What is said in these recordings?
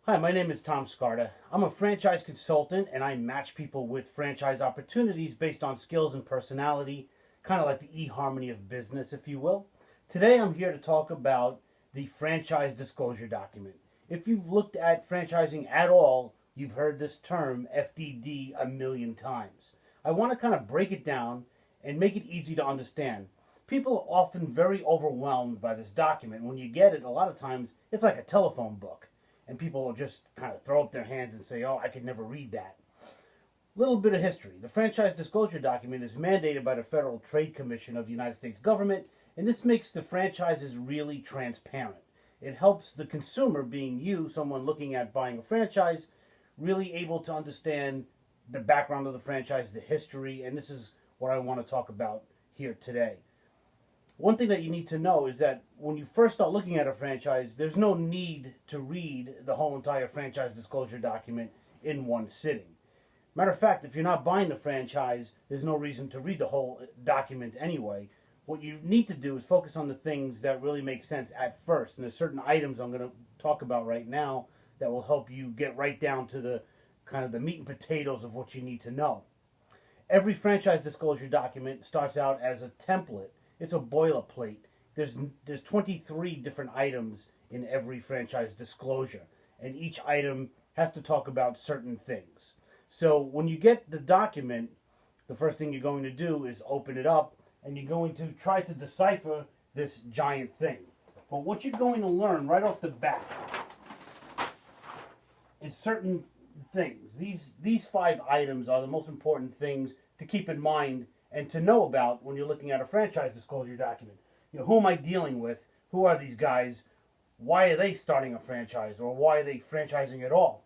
Hi, my name is Tom Scarta. I'm a franchise consultant and I match people with franchise opportunities based on skills and personality, kind of like the eHarmony of business, if you will. Today I'm here to talk about the franchise disclosure document. If you've looked at franchising at all, you've heard this term FDD a million times. I want to kind of break it down and make it easy to understand. People are often very overwhelmed by this document. When you get it, a lot of times it's like a telephone book. And people will just kind of throw up their hands and say, oh, I could never read that. Little bit of history. The franchise disclosure document is mandated by the Federal Trade Commission of the United States government, and this makes the franchises really transparent. It helps the consumer, being you, someone looking at buying a franchise, really able to understand the background of the franchise, the history, and this is what I want to talk about here today. One thing that you need to know is that when you first start looking at a franchise, there's no need to read the whole entire franchise disclosure document in one sitting. Matter of fact, if you're not buying the franchise, there's no reason to read the whole document anyway. What you need to do is focus on the things that really make sense at first. And there's certain items I'm going to talk about right now that will help you get right down to the kind of the meat and potatoes of what you need to know. Every franchise disclosure document starts out as a template. It's a boilerplate. There's 23 different items in every franchise disclosure, and each item has to talk about certain things. So when you get the document, the first thing you're going to do is open it up, and you're going to try to decipher this giant thing. But what you're going to learn right off the bat is certain things. These 5 items are the most important things to keep in mind and to know about when you're looking at a franchise disclosure document. You know, who am I dealing with? Who are these guys? Why are they starting a franchise? Or why are they franchising at all?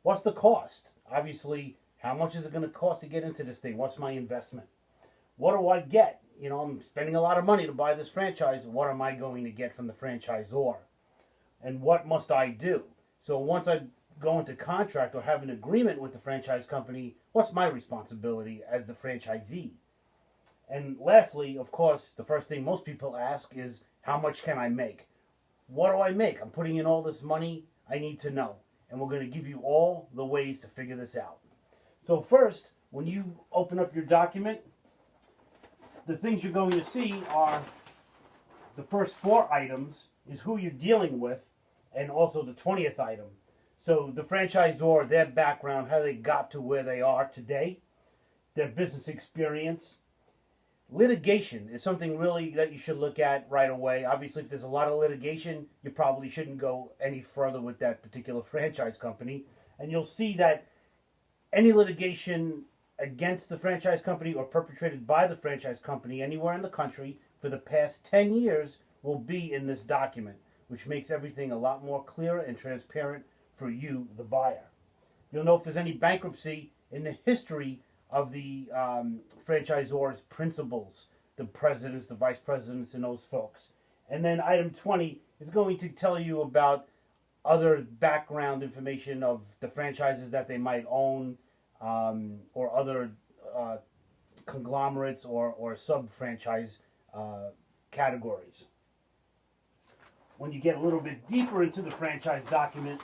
What's the cost? Obviously, how much is it going to cost to get into this thing? What's my investment? What do I get? You know, I'm spending a lot of money to buy this franchise. What am I going to get from the franchisor? And what must I do? So once I go into contract or have an agreement with the franchise company, what's my responsibility as the franchisee? And lastly, of course, the first thing most people ask is, how much can I make? What do I make? I'm putting in all this money. I need to know. And we're going to give you all the ways to figure this out. So first, when you open up your document, the things you're going to see are the first 4 items is who you're dealing with, and also the 20th item. So the franchisor, their background, how they got to where they are today, their business experience. Litigation is something really that you should look at right away. Obviously, if there's a lot of litigation, you probably shouldn't go any further with that particular franchise company. And you'll see that any litigation against the franchise company or perpetrated by the franchise company anywhere in the country for the past 10 years will be in this document, which makes everything a lot more clear and transparent for you, the buyer. You'll know if there's any bankruptcy in the history of the franchisor's principals, the presidents, the vice presidents, and those folks. And then item 20 is going to tell you about other background information of the franchises that they might own, or other conglomerates or sub-franchise categories. When you get a little bit deeper into the franchise document,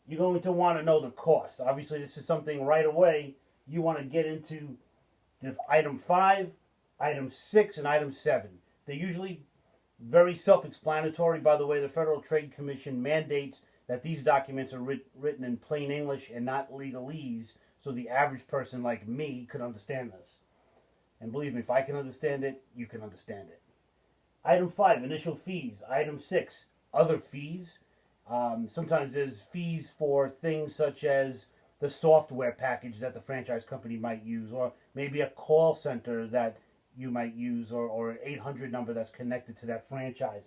you're going to want to know the cost. Obviously, this is something right away you want to get into the item 5, item 6, and item 7. They're usually very self-explanatory. By the way, the Federal Trade Commission mandates that these documents are written in plain English and not legalese, so the average person like me could understand this. And believe me, if I can understand it, you can understand it. Item 5, initial fees. Item 6, other fees. Sometimes there's fees for things such as the software package that the franchise company might use, or maybe a call center that you might use, or an 800 number that's connected to that franchise.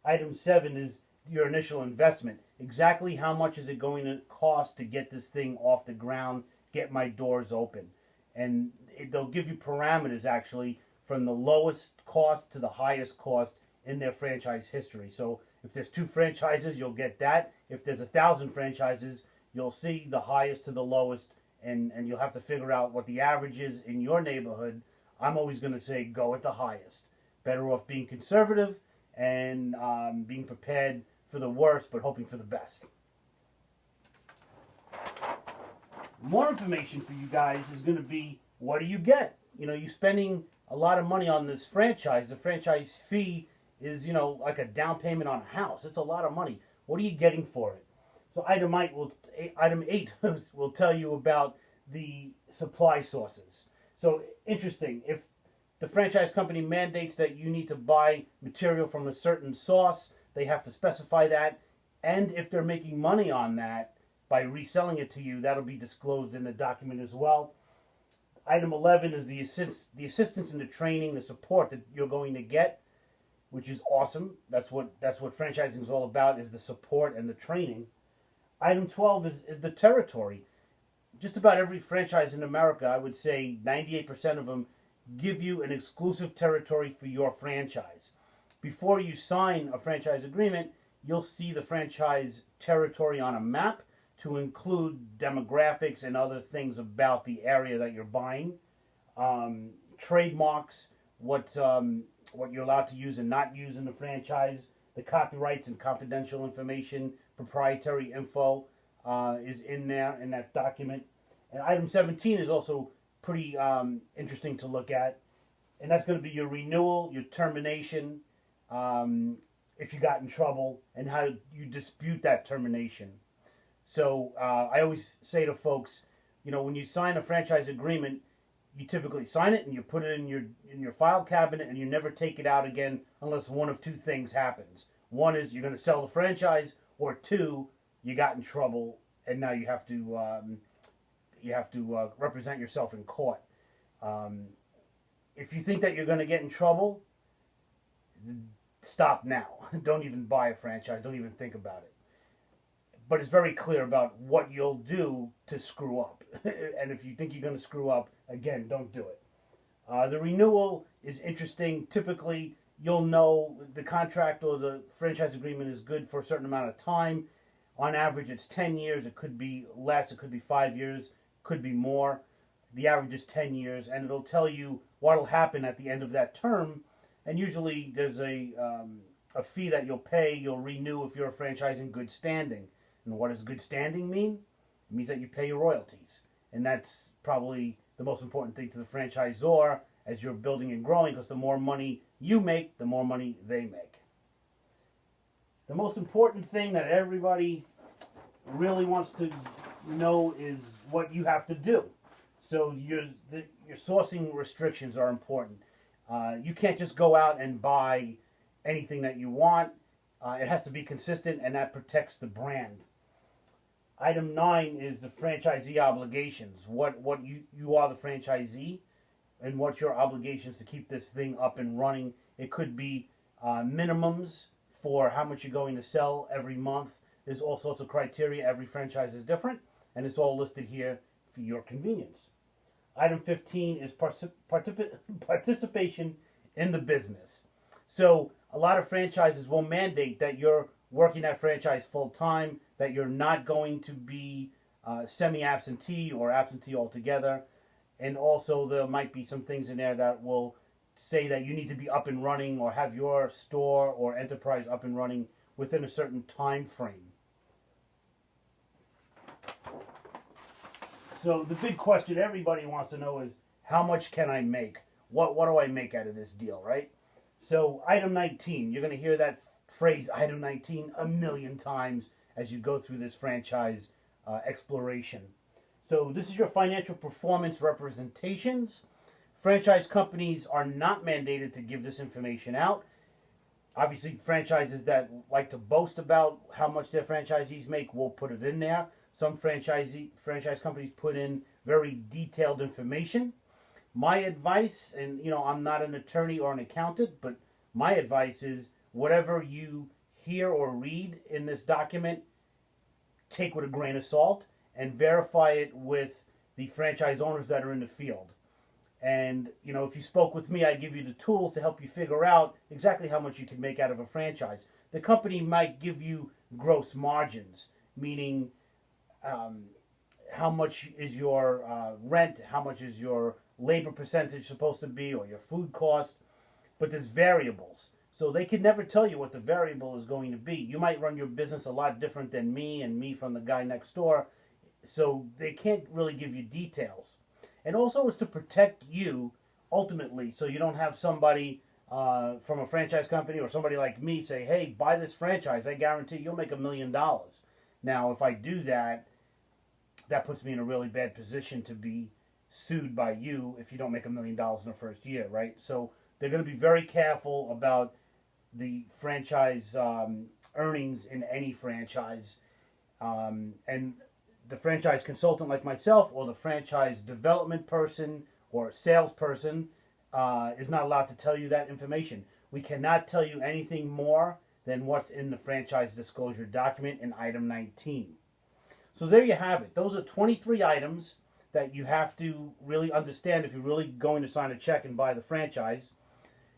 Item 7 is your initial investment. Exactly how much is it going to cost to get this thing off the ground, get my doors open? And they'll give you parameters actually from the lowest cost to the highest cost in their franchise history. So if there's 2 franchises, you'll get that. If there's 1,000 franchises, you'll see the highest to the lowest, and you'll have to figure out what the average is in your neighborhood. I'm always going to say go at the highest. Better off being conservative and being prepared for the worst, but hoping for the best. More information for you guys is going to be, what do you get? You know, you're spending a lot of money on this franchise. The franchise fee is, you know, like a down payment on a house. It's a lot of money. What are you getting for it? So item 8 will tell you about the supply sources. So interesting, if the franchise company mandates that you need to buy material from a certain source, they have to specify that. And if they're making money on that by reselling it to you, that'll be disclosed in the document as well. Item 11 is the assistance in the training, the support that you're going to get, which is awesome. That's what franchising is all about, is the support and the training. Item 12 is the territory. Just about every franchise in America, I would say 98% of them, give you an exclusive territory for your franchise. Before you sign a franchise agreement, you'll see the franchise territory on a map to include demographics and other things about the area that you're buying, trademarks, what you're allowed to use and not use in the franchise, the copyrights and confidential information, proprietary info is in there in that document. And item 17 is also pretty interesting to look at, and that's going to be your renewal, your termination, if you got in trouble, and how you dispute that termination. So I always say to folks, you know, when you sign a franchise agreement, you typically sign it and you put it in your file cabinet, and you never take it out again unless one of two things happens. One is you're going to sell the franchise, or two, you got in trouble and now you have to represent yourself in court. If you think that you're going to get in trouble, stop now. Don't even buy a franchise. Don't even think about it. But it's very clear about what you'll do to screw up. And if you think you're going to screw up, again, don't do it. The renewal is interesting. Typically, you'll know the contract or the franchise agreement is good for a certain amount of time. On average, it's 10 years. It could be less. It could be 5 years. Could be more. The average is 10 years, and it'll tell you what will happen at the end of that term. And usually there's a fee that you'll pay. You'll renew if you're a franchise in good standing. And what does good standing mean? It means that you pay your royalties. And that's probably the most important thing to the franchisor as you're building and growing, because the more money you make, the more money they make. The most important thing that everybody really wants to know is what you have to do. So your sourcing restrictions are important. You can't just go out and buy anything that you want. It has to be consistent, and that protects the brand. Item 9 is the franchisee obligations. What you are the franchisee, and what's your obligations to keep this thing up and running. It could be minimums for how much you're going to sell every month. There's all sorts of criteria. Every franchise is different, and it's all listed here for your convenience. Item 15 is participation in the business. So a lot of franchises will mandate that you're working that franchise full-time, that you're not going to be semi-absentee or absentee altogether. And also there might be some things in there that will say that you need to be up and running or have your store or enterprise up and running within a certain time frame. So the big question everybody wants to know is, how much can I make? What do I make out of this deal, right? So item 19, you're going to hear that phrase item 19 a million times as you go through this franchise exploration. So this is your financial performance representations. Franchise companies are not mandated to give this information out. Obviously, franchises that like to boast about how much their franchisees make will put it in there. Some franchise companies put in very detailed information. My advice, and you know, I'm not an attorney or an accountant, but my advice is whatever you hear or read in this document, take with a grain of salt and verify it with the franchise owners that are in the field. And you know, if you spoke with me, I give you the tools to help you figure out exactly how much you can make out of a franchise. The company might give you gross margins, meaning how much is your rent, how much is your labor percentage supposed to be, or your food cost, but there's variables. So they can never tell you what the variable is going to be. You might run your business a lot different than me and me from the guy next door. So they can't really give you details. And also it's to protect you ultimately, so you don't have somebody from a franchise company or somebody like me say, hey, buy this franchise, I guarantee you'll make $1 million. Now, if I do that, that puts me in a really bad position to be sued by you if you don't make $1 million in the first year, right? So they're going to be very careful about the franchise earnings in any franchise. And the franchise consultant like myself or the franchise development person or salesperson is not allowed to tell you that information. We cannot tell you anything more than what's in the franchise disclosure document in item 19. So there you have it. Those are 23 items that you have to really understand if you're really going to sign a check and buy the franchise.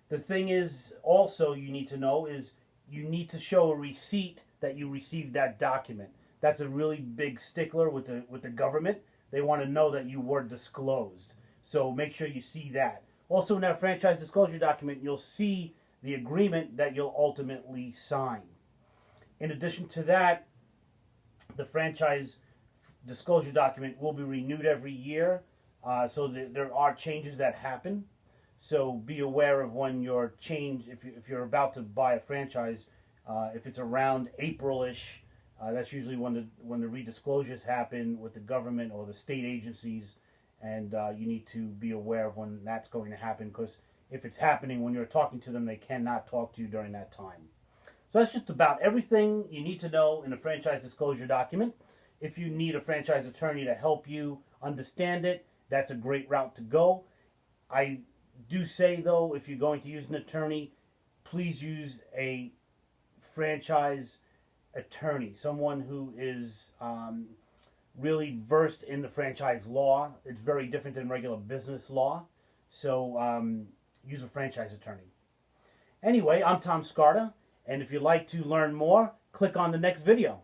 The thing is also you need to know is you need to show a receipt that you received that document. That's a really big stickler with the government. They want to know that you were disclosed. So make sure you see that. Also in that franchise disclosure document, you'll see the agreement that you'll ultimately sign. In addition to that, the franchise disclosure document will be renewed every year. So there are changes that happen. So be aware of when your change, if you're about to buy a franchise, if it's around April-ish, that's usually when the redisclosures happen with the government or the state agencies, and you need to be aware of when that's going to happen, because if it's happening when you're talking to them, they cannot talk to you during that time. So that's just about everything you need to know in a franchise disclosure document. If you need a franchise attorney to help you understand it, that's a great route to go. I do say, though, if you're going to use an attorney, please use a franchise attorney, someone who is really versed in the franchise law. It's very different than regular business law. So use a franchise attorney. Anyway, I'm Tom Scarta, and if you'd like to learn more, click on the next video.